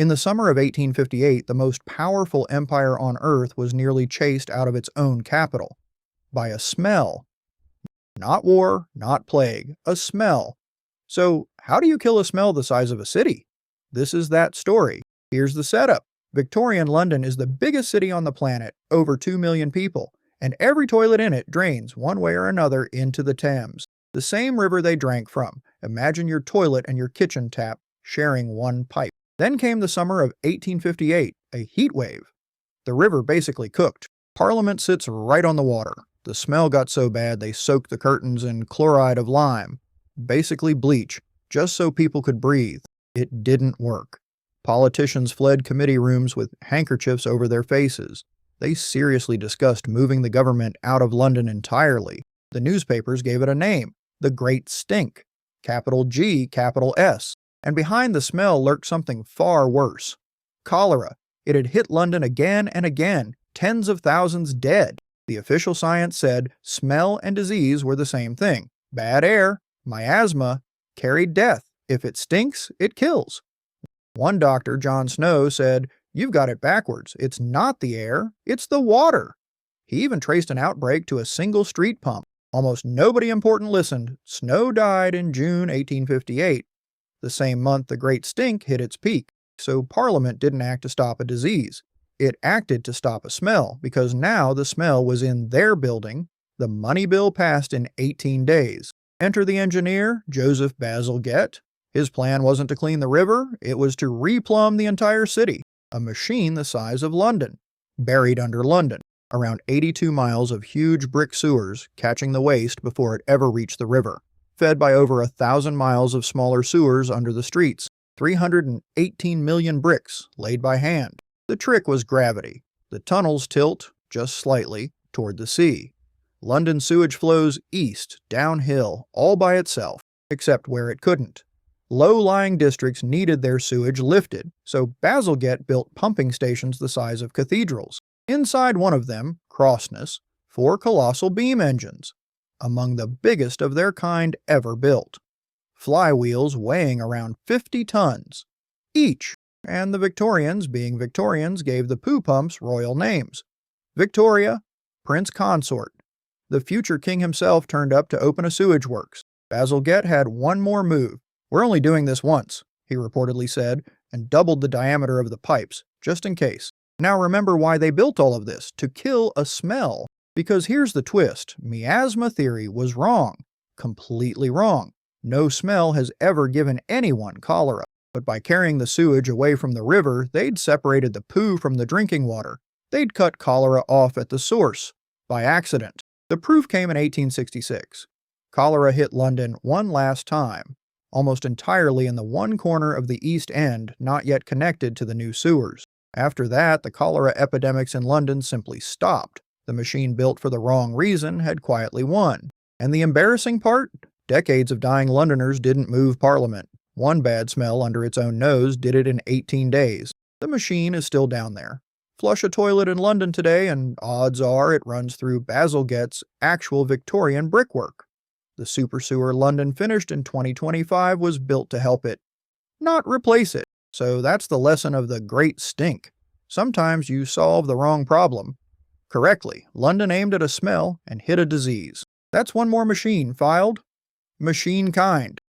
In the summer of 1858, the most powerful empire on earth was nearly chased out of its own capital by a smell. Not war, not plague, a smell. So, how do you kill a smell the size of a city? This is that story. Here's the setup. Victorian London is the biggest city on the planet, over 2 million people, and every toilet in it drains one way or another into the Thames, the same river they drank from. Imagine your toilet and your kitchen tap sharing one pipe. Then came the summer of 1858, a heat wave. The river basically cooked. Parliament sits right on the water. The smell got so bad they soaked the curtains in chloride of lime, basically bleach, just so people could breathe. It didn't work. Politicians fled committee rooms with handkerchiefs over their faces. They seriously discussed moving the government out of London entirely. The newspapers gave it a name, the Great Stink, capital G, capital S. And behind the smell lurked something far worse. Cholera. It had hit London again and again, tens of thousands dead. The official science said smell and disease were the same thing. Bad air, miasma, carried death. If it stinks, it kills. One doctor, John Snow, said, "You've got it backwards. It's not the air, it's the water." He even traced an outbreak to a single street pump. Almost nobody important listened. Snow died in June 1858. The same month the Great Stink hit its peak, so Parliament didn't act to stop a disease. It acted to stop a smell, because now the smell was in their building. The money bill passed in 18 days. Enter the engineer, Joseph Bazalgette. His plan wasn't to clean the river, it was to replumb the entire city, a machine the size of London. Buried under London, around 82 miles of huge brick sewers, catching the waste before it ever reached the river. Fed by over 1,000 miles of smaller sewers under the streets, 318 million bricks laid by hand. The trick was gravity. The tunnels tilt, just slightly, toward the sea. London sewage flows east, downhill, all by itself, except where it couldn't. Low-lying districts needed their sewage lifted, so Bazalgette built pumping stations the size of cathedrals. Inside one of them, Crossness, 4 colossal beam engines, among the biggest of their kind ever built. Flywheels weighing around 50 tons each, and the Victorians, being Victorians, gave the poo pumps royal names. Victoria, Prince Consort. The future king himself turned up to open a sewage works. Bazalgette had one more move. "We're only doing this once," he reportedly said, and doubled the diameter of the pipes, just in case. Now remember why they built all of this, to kill a smell. Because here's the twist, miasma theory was wrong. Completely wrong. No smell has ever given anyone cholera. But by carrying the sewage away from the river, they'd separated the poo from the drinking water. They'd cut cholera off at the source, by accident. The proof came in 1866. Cholera hit London one last time, almost entirely in the one corner of the East End not yet connected to the new sewers. After that, the cholera epidemics in London simply stopped. The machine built for the wrong reason had quietly won. And the embarrassing part? Decades of dying Londoners didn't move Parliament. One bad smell under its own nose did it in 18 days. The machine is still down there. Flush a toilet in London today and odds are it runs through Bazalgette's actual Victorian brickwork. The super sewer London finished in 2025 was built to help it, not replace it. So that's the lesson of the Great Stink. Sometimes you solve the wrong problem correctly. London aimed at a smell and hit a disease. That's one more machine filed. Machine kind.